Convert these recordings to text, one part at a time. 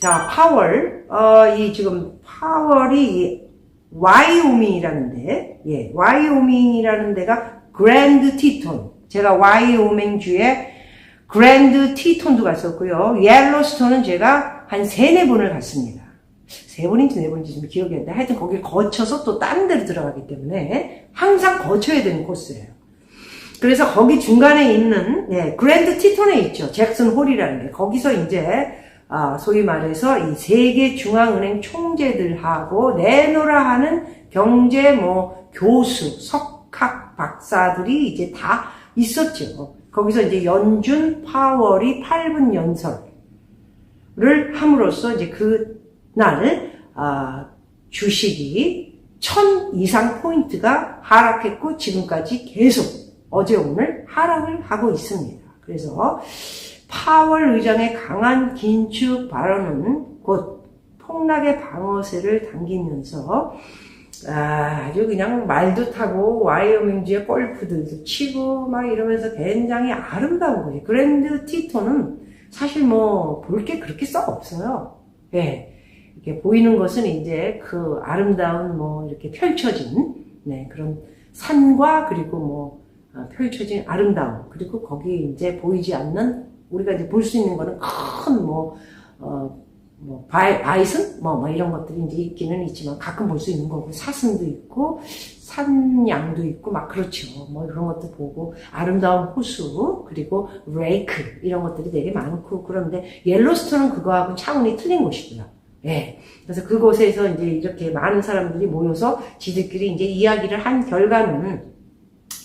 자, 파월, 지금 파월이 와이오밍이라는데, 예, 와이오밍이라는 데가 그랜드 티톤. 제가 와이오밍주에 그랜드 티톤도 갔었고요. 옐로스톤은 제가 한 3-4번을 갔습니다. 3번인지 4번인지 좀 기억이 안 나는데, 하여튼 거길 거쳐서 또 다른 데로 들어가기 때문에 항상 거쳐야 되는 코스예요. 그래서 거기 중간에 있는, 네, 그랜드 티톤에 있죠. 잭슨 홀이라는 게. 거기서 이제, 소위 말해서 이 세계 중앙은행 총재들하고 내노라 하는 경제 교수, 석학 박사들이 이제 다 있었죠. 거기서 이제 연준 파월이 8분 연설을 함으로써 이제 그날, 주식이 1000 이상 포인트가 하락했고 지금까지 계속 어제 오늘 하락을 하고 있습니다. 그래서 파월 의장의 강한 긴축 발언은 곧 폭락의 방어세를 당기면서 아주 그냥 말도 타고 와이오밍주의 골프들도 치고 막 이러면서 굉장히 아름다운 거지. 그랜드 티톤은 사실 볼 게 그렇게 썩 없어요. 예. 이렇게 보이는 것은 이제 그 아름다운 이렇게 펼쳐진 그런 산과 그리고 펼쳐진 아름다움, 그리고 거기 이제 보이지 않는 우리가 이제 볼 수 있는 거는 큰 바이슨? 이런 것들이 이제 있기는 있지만 가끔 볼 수 있는 거고, 사슴도 있고, 산양도 있고, 그렇죠. 이런 것도 보고, 아름다운 호수, 그리고 레이크, 이런 것들이 되게 많고, 그런데 옐로스톤은 그거하고 차원이 틀린 곳이고요. 예. 그래서 그곳에서 이제 이렇게 많은 사람들이 모여서 지들끼리 이제 이야기를 한 결과는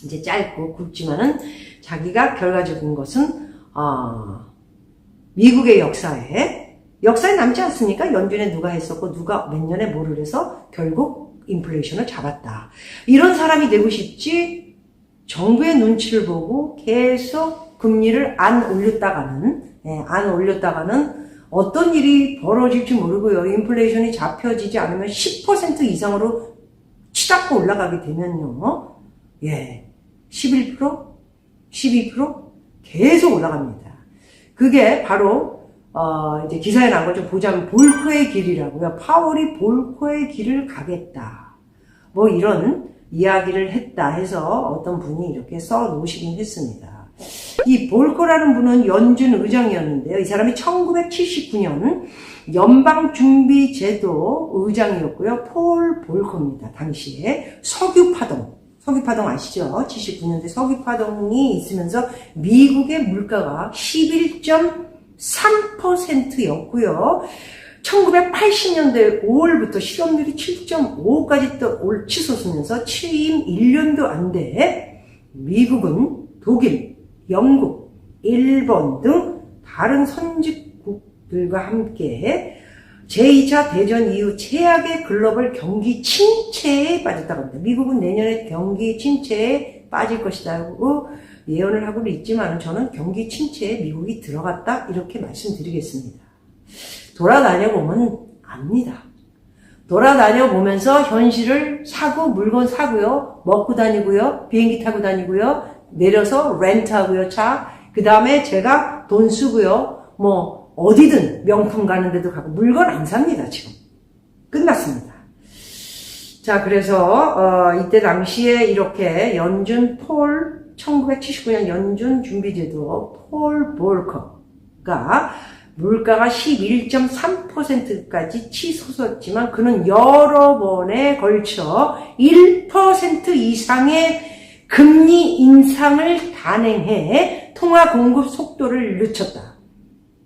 이제 짧고 굵지만은 자기가 결과적인 것은 미국의 역사에 남지 않습니까? 연준에 누가 했었고 누가 몇 년에 뭐를 해서 결국 인플레이션을 잡았다. 이런 사람이 되고 싶지, 정부의 눈치를 보고 계속 금리를 안 올렸다가는 어떤 일이 벌어질지 모르고요. 인플레이션이 잡혀지지 않으면 10% 이상으로 치닫고 올라가게 되면요. 예. 11%? 12%? 계속 올라갑니다. 그게 바로, 이제 기사에 나온 거 좀 보자면 볼코의 길이라고요. 파월이 볼코의 길을 가겠다. 이런 이야기를 했다 해서 어떤 분이 이렇게 써 놓으시긴 했습니다. 이 볼코라는 분은 연준 의장이었는데요. 이 사람이 1979년 연방준비제도 의장이었고요. 폴 볼코입니다. 당시에 석유파동 아시죠? 79년대 석유파동이 있으면서 미국의 물가가 11.3%였고요. 1980년대 5월부터 실업률이 7.5까지 또 치솟으면서 취임 1년도 안 돼 미국은 독일, 영국, 일본 등 다른 선진국들과 함께 제2차 대전 이후 최악의 글로벌 경기 침체에 빠졌다고 합니다. 미국은 내년에 경기 침체에 빠질 것이라고 예언을 하고는 있지만 저는 경기 침체에 미국이 들어갔다 이렇게 말씀드리겠습니다. 돌아다녀보면 압니다. 돌아다녀보면서 현실을 사고, 물건 사고요, 먹고 다니고요, 비행기 타고 다니고요, 내려서 렌트하고요, 차. 그 다음에 제가 돈 쓰고요, 어디든 명품 가는 데도 가고, 물건 안 삽니다, 지금. 끝났습니다. 자, 그래서, 이때 당시에 이렇게 연준 1979년 연준 준비제도 폴 볼커가 물가가 11.3%까지 치솟았지만 그는 여러 번에 걸쳐 1% 이상의 금리 인상을 단행해 통화 공급 속도를 늦췄다.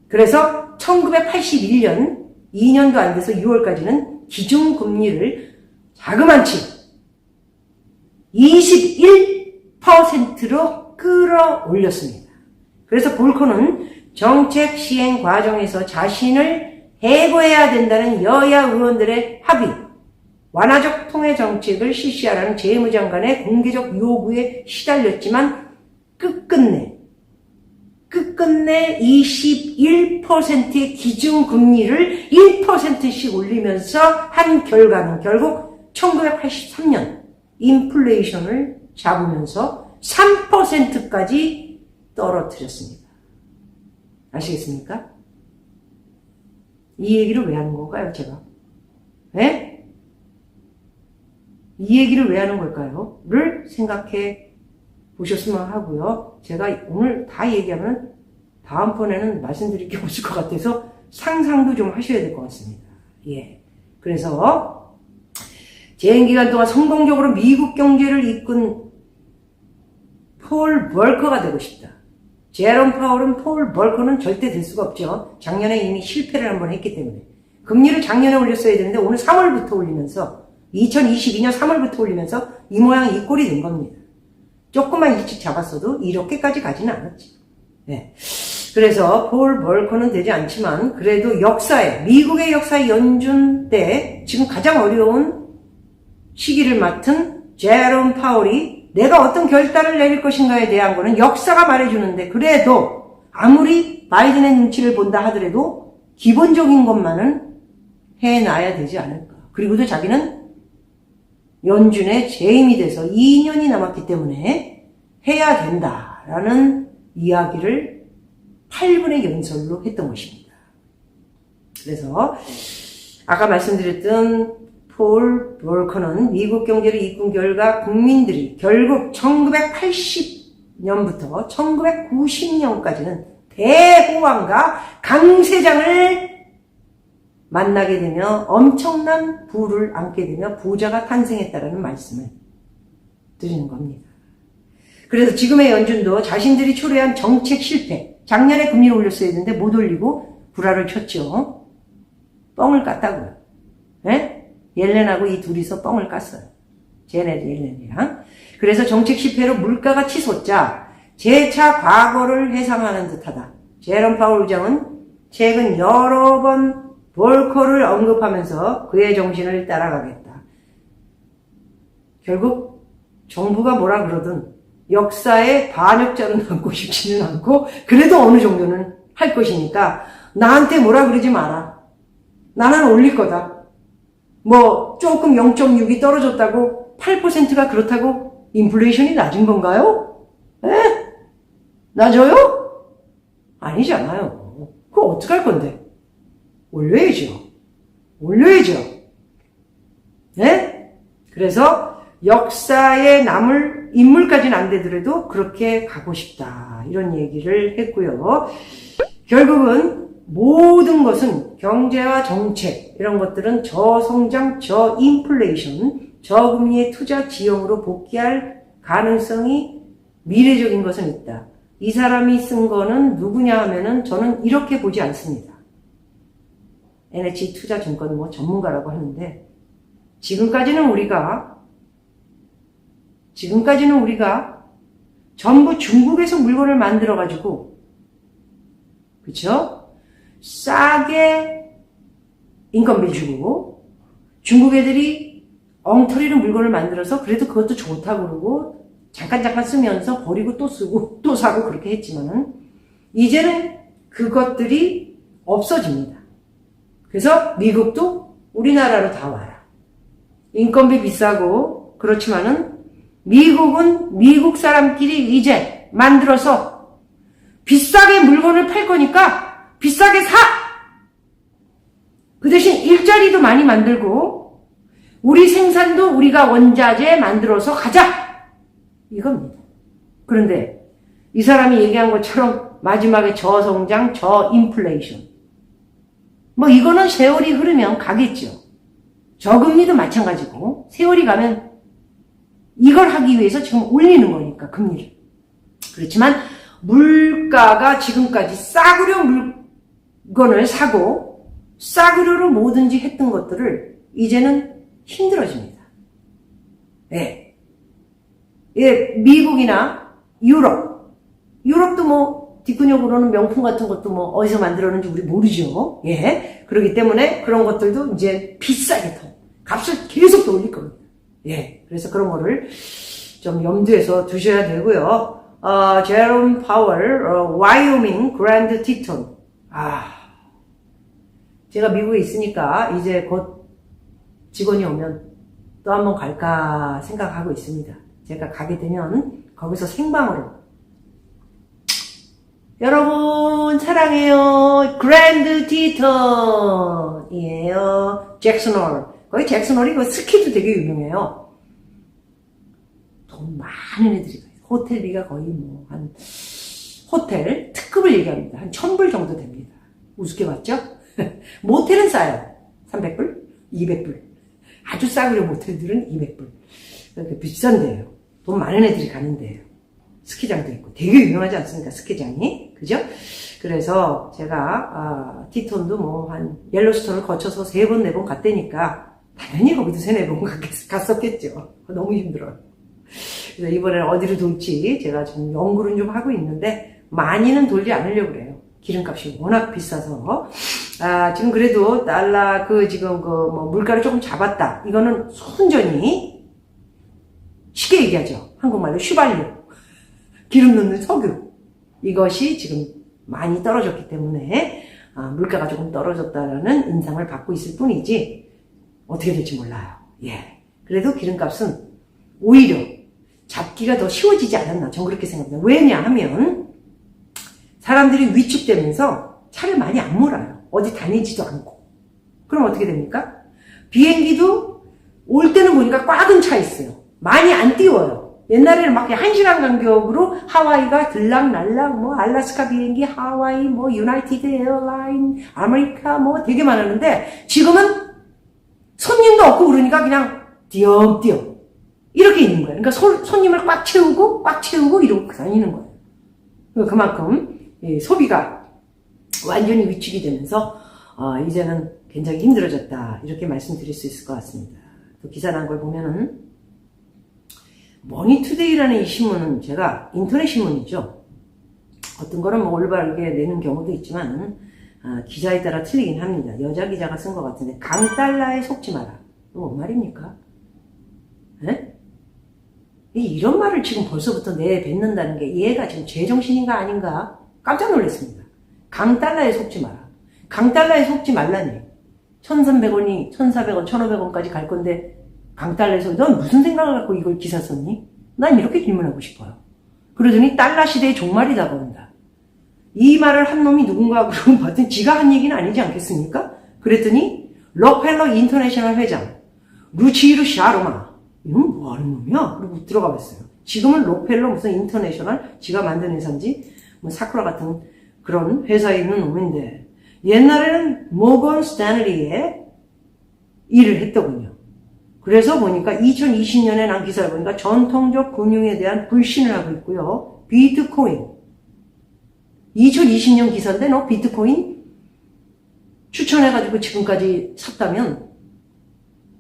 그래서 1981년 2년도 안 돼서 6월까지는 기준금리를 자그만치 21%로 끌어올렸습니다. 그래서 볼코는 정책 시행 과정에서 자신을 해고해야 된다는 여야 의원들의 합의, 완화적 통해 정책을 실시하라는 재무장관의 공개적 요구에 시달렸지만 끝끝내 21%의 기준금리를 1%씩 올리면서 한 결과는 결국 1983년 인플레이션을 잡으면서 3%까지 떨어뜨렸습니다. 아시겠습니까? 이 얘기를 왜 하는 건가요, 제가? 예? 이 얘기를 왜 하는 걸까요? 를 생각해 보셨으면 하고요. 제가 오늘 다 얘기하면 다음번에는 말씀드릴 게 없을 것 같아서 상상도 좀 하셔야 될 것 같습니다. 예. 그래서 재임 기간 동안 성공적으로 미국 경제를 이끈 폴 벌커가 되고 싶다. 제롬 파월은 폴 벌커는 절대 될 수가 없죠. 작년에 이미 실패를 한번 했기 때문에. 금리를 작년에 올렸어야 되는데 오늘 3월부터 올리면서 2022년 3월부터 올리면서 이 모양 이 꼴이 된 겁니다. 조금만 일찍 잡았어도 이렇게까지 가지는 않았죠. 네. 그래서 폴 벌커는 되지 않지만 그래도 미국의 역사의 연준 때 지금 가장 어려운 시기를 맡은 제롬 파월이 내가 어떤 결단을 내릴 것인가에 대한 거는 역사가 말해주는데 그래도 아무리 바이든의 눈치를 본다 하더라도 기본적인 것만은 해놔야 되지 않을까. 그리고도 자기는 연준의 재임이 돼서 2년이 남았기 때문에 해야 된다라는 이야기를 8분의 연설로 했던 것입니다. 그래서 아까 말씀드렸던 폴 벌커는 미국 경제를 이끈 결과 국민들이 결국 1980년부터 1990년까지는 대호황과 강세장을 만나게 되며 엄청난 부를 안게 되며 부자가 탄생했다라는 말씀을 드리는 겁니다. 그래서 지금의 연준도 자신들이 초래한 정책 실패, 작년에 금리를 올렸어야 했는데 못 올리고 구라를 쳤죠. 뻥을 깠다고요. 네? 옐렌하고 이 둘이서 뻥을 깠어요. 제넷 옐렌이랑. 그래서 정책 실패로 물가가 치솟자 재차 과거를 회상하는 듯하다. 제롬 파월 의장은 최근 여러 번 볼커를 언급하면서 그의 정신을 따라가겠다. 결국 정부가 뭐라 그러든 역사의 반역자로 남고 싶지는 않고 그래도 어느 정도는 할 것이니까 나한테 뭐라 그러지 마라. 나는 올릴 거다. 뭐 조금 0.6이 떨어졌다고 8%가 그렇다고 인플레이션이 낮은 건가요? 에? 낮아요? 아니잖아요. 그거 어떡할 건데? 올려야죠. 네? 그래서 역사에 남을 인물까지는 안 되더라도 그렇게 가고 싶다. 이런 얘기를 했고요. 결국은 모든 것은 경제와 정책 이런 것들은 저성장, 저인플레이션, 저금리의 투자 지형으로 복귀할 가능성이 미래적인 것은 있다. 이 사람이 쓴 거는 누구냐 하면은 저는 이렇게 보지 않습니다. NH 투자증권 뭐 전문가라고 하는데 지금까지는 우리가 전부 중국에서 물건을 만들어 가지고 그쵸? 싸게 인건비 주고 중국 애들이 엉터리로 물건을 만들어서 그래도 그것도 좋다고 그러고 잠깐 쓰면서 버리고 또 쓰고 또 사고 그렇게 했지만은 이제는 그것들이 없어집니다. 그래서 미국도 우리나라로 다 와라. 인건비 비싸고 그렇지만은 미국은 미국 사람끼리 이제 만들어서 비싸게 물건을 팔 거니까 비싸게 사! 그 대신 일자리도 많이 만들고 우리 생산도 우리가 원자재 만들어서 가자! 이겁니다. 그런데 이 사람이 얘기한 것처럼 마지막에 저성장, 저인플레이션 뭐 이거는 세월이 흐르면 가겠죠. 저금리도 마찬가지고 세월이 가면 이걸 하기 위해서 지금 올리는 거니까 금리를. 그렇지만 물가가 지금까지 싸구려 물건을 사고 싸구려로 뭐든지 했던 것들을 이제는 힘들어집니다. 예. 예, 미국이나 유럽도 뭐 뒷근육으로는 명품 같은 것도 뭐 어디서 만들었는지 우리 모르죠. 예. 그렇기 때문에 그런 것들도 이제 비싸게 더 값을 계속 더 올릴 겁니다. 예. 그래서 그런 거를 좀 염두에서 두셔야 되고요. 제롬 파월, 와이오밍 그랜드 티톤. 제가 미국에 있으니까 이제 곧 직원이 오면 또 한번 갈까 생각하고 있습니다. 제가 가게 되면 거기서 생방으로 여러분 사랑해요. 그랜드 티턴이에요. 잭슨 홀. 거기 잭슨 홀이 그 스키도 되게 유명해요. 돈 많은 애들이 가요. 호텔비가 거의 뭐 한 호텔 특급을 얘기합니다. 한 1,000불 정도 됩니다. 우습게 봤죠? 모텔은 싸요. 300불? 200불. 아주 싸구려 모텔들은 200불. 그러니까 비싼데요. 돈 많은 애들이 가는데요. 스키장도 있고 되게 유명하지 않습니까? 스키장이. 그죠? 그래서 제가 티톤도 뭐 한 옐로스톤을 거쳐서 3번, 4번 갔다니까 당연히 거기도 3, 4번 갔었겠죠. 너무 힘들어요. 그래서 이번에는 어디로 돌지 제가 지금 연구를 좀 하고 있는데 많이는 돌지 않으려고 그래요. 기름값이 워낙 비싸서. 지금 그래도 달러 지금 뭐 물가를 조금 잡았다. 이거는 순전히 쉽게 얘기하죠. 한국말로 휘발유. 기름 넣는 석유. 이것이 지금 많이 떨어졌기 때문에 물가가 조금 떨어졌다라는 인상을 받고 있을 뿐이지 어떻게 될지 몰라요. 예. 그래도 기름값은 오히려 잡기가 더 쉬워지지 않았나. 전 그렇게 생각합니다. 왜냐하면 사람들이 위축되면서 차를 많이 안 몰아요. 어디 다니지도 않고. 그럼 어떻게 됩니까? 비행기도 올 때는 보니까 꽉은 차 있어요. 많이 안 띄워요. 옛날에는 막 1시간 간격으로 하와이가 들락날락 뭐 알래스카 비행기, 하와이, 뭐 유나이티드 에어라인, 아메리카 뭐 되게 많았는데 지금은 손님도 없고 그러니까 그냥 띄엄띄엄 이렇게 있는 거예요. 그러니까 손님을 꽉 채우고 이러고 다니는 거예요. 그만큼 소비가 완전히 위축이 되면서 이제는 굉장히 힘들어졌다 이렇게 말씀드릴 수 있을 것 같습니다. 또 기사 난 걸 보면은 머니투데이라는 이 신문은 제가 인터넷 신문이죠. 어떤 거는 뭐 올바르게 내는 경우도 있지만 기자에 따라 틀리긴 합니다. 여자 기자가 쓴 것 같은데 강달러에 속지 마라. 이거 뭔 말입니까? 에? 이런 말을 지금 벌써부터 내뱉는다는 게 얘가 지금 제정신인가 아닌가 깜짝 놀랐습니다. 강달러에 속지 마라. 강달러에 속지 말라니. 1,300원이 1,400원, 1,500원까지 갈 건데 강달러에 속. 넌 무슨 생각을 갖고 이걸 기사 썼니? 난 이렇게 질문하고 싶어요. 그러더니 달러 시대의 종말이다 본다. 이 말을 한 놈이 누군가 그러면 봤더니 지가 한 얘기는 아니지 않겠습니까? 그랬더니 록펠러 인터내셔널 회장 루치히로 샤로마 이건 뭐 하는 놈이야? 그리고 들어가 봤어요. 지금은 록펠러 무슨 인터내셔널 지가 만든 회사인지 뭐 사쿠라 같은 그런 회사에 있는 놈인데 옛날에는 모건 스탠리에 일을 했더군요. 그래서 보니까 2020년에 난 기사를 보니까 전통적 금융에 대한 불신을 하고 있고요. 비트코인 2020년 기사인데 너 비트코인 추천해가지고 지금까지 샀다면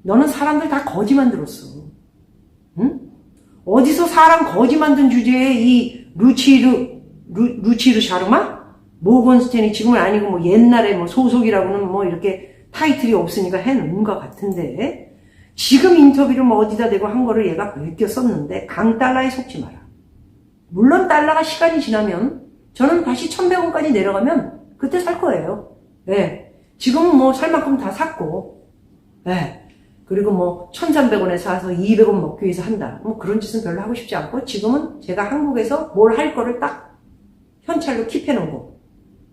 너는 사람들 다 거지 만들었어. 응? 어디서 사람 거지 만든 주제에 이 루치르 샤르마? 모건 스탠이 지금은 아니고 뭐 옛날에 뭐 소속이라고는 뭐 이렇게 타이틀이 없으니까 해놓은 것 같은데 지금 인터뷰를 뭐 어디다 대고 한 거를 얘가 베껴 썼는데 강달러에 속지 마라. 물론 달러가 시간이 지나면 저는 다시 1,100원까지 내려가면 그때 살 거예요. 예. 지금은 뭐 살 만큼 다 샀고 예. 그리고 뭐 1,300원에 사서 200원 먹기 위해서 한다. 뭐 그런 짓은 별로 하고 싶지 않고 지금은 제가 한국에서 뭘 할 거를 딱 현찰로 킵해 놓은 거.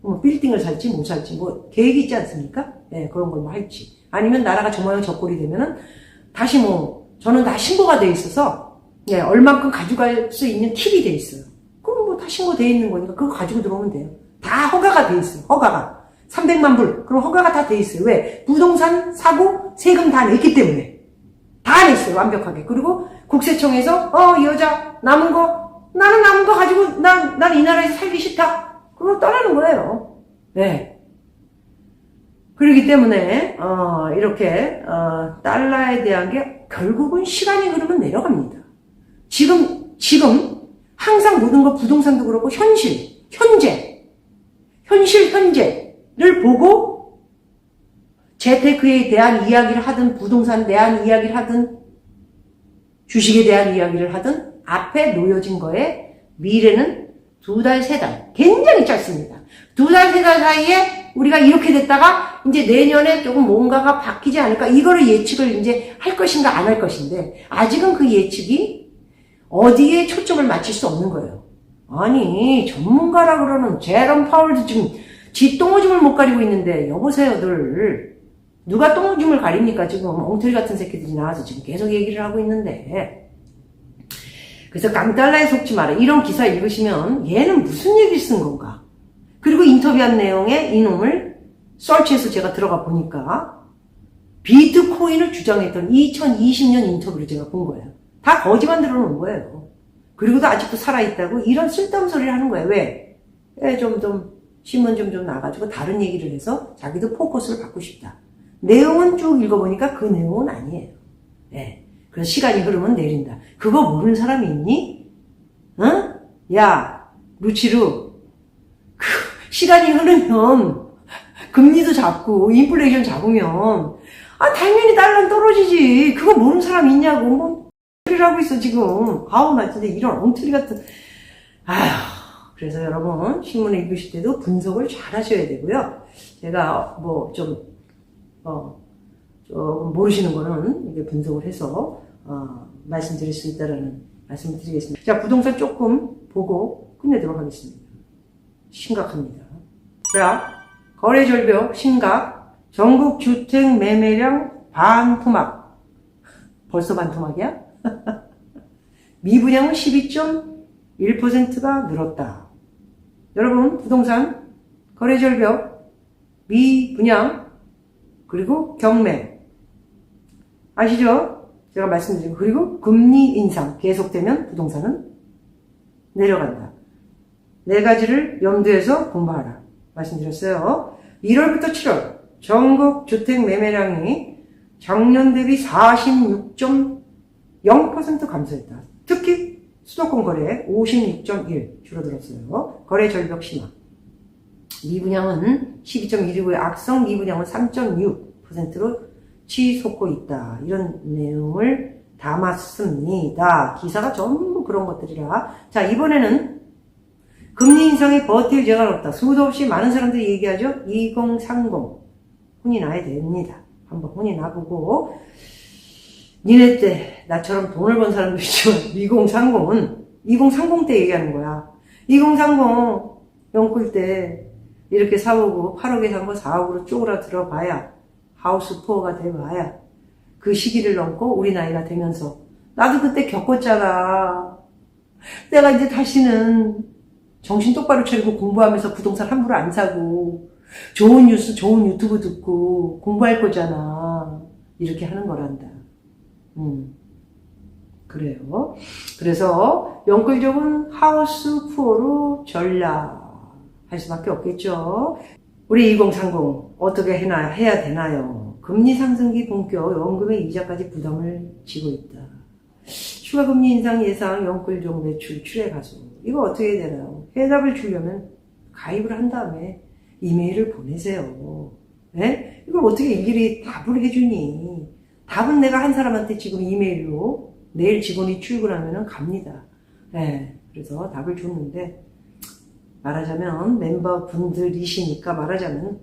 뭐 빌딩을 살지 못 살지 뭐 계획이 있지 않습니까? 예, 그런 걸 뭐 할지. 아니면 나라가 저 모양 저 꼴이 되면은 다시 뭐 저는 다 신고가 돼 있어서 예, 얼만큼 가져갈 수 있는 팁이 돼 있어요. 그럼 뭐 다 신고돼 있는 거니까 그거 가지고 들어오면 돼요. 다 허가가 돼 있어요. 허가가. 300만 불. 그럼 허가가 다 돼 있어요. 왜? 부동산 사고 세금 다 냈기 때문에. 다 냈어요. 완벽하게. 그리고 국세청에서 이 여자 남은 거 나는 남은 거 가지고 난 이 나라에서 살기 싫다. 그걸 떠나는 거예요. 네. 그렇기 때문에 이렇게 달러에 대한 게 결국은 시간이 흐르면 내려갑니다. 지금 항상 모든 거 부동산도 그렇고 현재를 보고 재테크에 대한 이야기를 하든 부동산에 대한 이야기를 하든 주식에 대한 이야기를 하든 앞에 놓여진 거에 미래는 2달, 3달 굉장히 짧습니다. 2달, 3달 사이에 우리가 이렇게 됐다가 이제 내년에 조금 뭔가가 바뀌지 않을까 이거를 예측을 이제 할 것인가 안 할 것인데 아직은 그 예측이 어디에 초점을 맞출 수 없는 거예요. 아니, 전문가라 그러는 제롬 파월도 지금 지 똥오줌을 못 가리고 있는데, 여보세요들. 누가 똥오줌을 가립니까? 지금 엉터리 같은 새끼들이 나와서 지금 계속 얘기를 하고 있는데. 그래서 깡달라에 속지 마라. 이런 기사 읽으시면 얘는 무슨 얘기를 쓴 건가? 그리고 인터뷰한 내용에 이놈을 서치해서 제가 들어가 보니까 비트코인을 주장했던 2020년 인터뷰를 제가 본 거예요. 다 거짓 만들어 놓은 거예요. 그리고도 아직도 살아있다고 이런 쓸데없는 소리를 하는 거예요. 왜? 신문 좀 나가지고 다른 얘기를 해서 자기도 포커스를 받고 싶다. 내용은 쭉 읽어보니까 그 내용은 아니에요. 예. 그래서 시간이 흐르면 내린다. 그거 모르는 사람이 있니? 응? 야, 루치루. 시간이 흐르면 금리도 잡고 인플레이션 잡으면 당연히 달러는 떨어지지. 그거 모르는 사람 있냐고. 뭐 소리를 하고 있어 지금. 아우 나 진짜 이런 엉터리 같은. 아휴. 그래서 여러분 신문을 읽으실 때도 분석을 잘 하셔야 되고요. 제가 좀 모르시는 거는 이게 분석을 해서 말씀드릴 수 있다라는 말씀을 드리겠습니다. 자, 부동산 조금 보고 끝내도록 하겠습니다. 심각합니다. 자, 거래 절벽 심각, 전국 주택 매매량 반토막. 벌써 반토막이야? 미분양은 12.1%가 늘었다. 여러분, 부동산 거래 절벽, 미분양, 그리고 경매. 아시죠? 제가 말씀드린 거. 그리고 금리 인상 계속되면 부동산은 내려간다. 네 가지를 염두에서 공부하라. 말씀드렸어요. 1월부터 7월 전국 주택 매매량이 작년 대비 46.0% 감소했다. 특히 수도권 거래 56.1 줄어들었어요. 거래 절벽 심화. 미분양은 12.1이고요. 악성 미분양은 3.6%로 치솟고 있다. 이런 내용을 담았습니다. 기사가 전부 그런 것들이라. 자, 이번에는 금리 인상에 버틸 재간 없다. 수도 없이 많은 사람들이 얘기하죠. 2030 혼이 나야 됩니다. 한번 혼이 나보고 니네 때 나처럼 돈을 번 사람도 있지만 2030은 2030 때 얘기하는 거야. 2030 연끌 때 이렇게 사오고 8억에 산 거 4억으로 쪼그라들어 봐야 하우스 푸어가 돼봐야 그 시기를 넘고 우리 나이가 되면서 나도 그때 겪었잖아. 내가 이제 다시는 정신 똑바로 차리고 공부하면서 부동산 함부로 안 사고 좋은 뉴스, 좋은 유튜브 듣고 공부할 거잖아. 이렇게 하는 거란다. 그래요. 그래서 연끌족은 하우스 푸어로 전락할 수밖에 없겠죠. 우리 2030 어떻게 해야 되나요? 금리 상승기 본격, 연금의 이자까지 부담을 지고 있다. 추가 금리 인상 예상, 연끌족 매출 출해 가속. 이거 어떻게 해야 되나요? 해답을 주려면 가입을 한 다음에 이메일을 보내세요. 네? 이걸 어떻게 일일이 답을 해주니? 답은 내가 한 사람한테 지금 이메일로 내일 직원이 출근하면 갑니다. 네. 그래서 답을 줬는데 말하자면 멤버분들이시니까 말하자면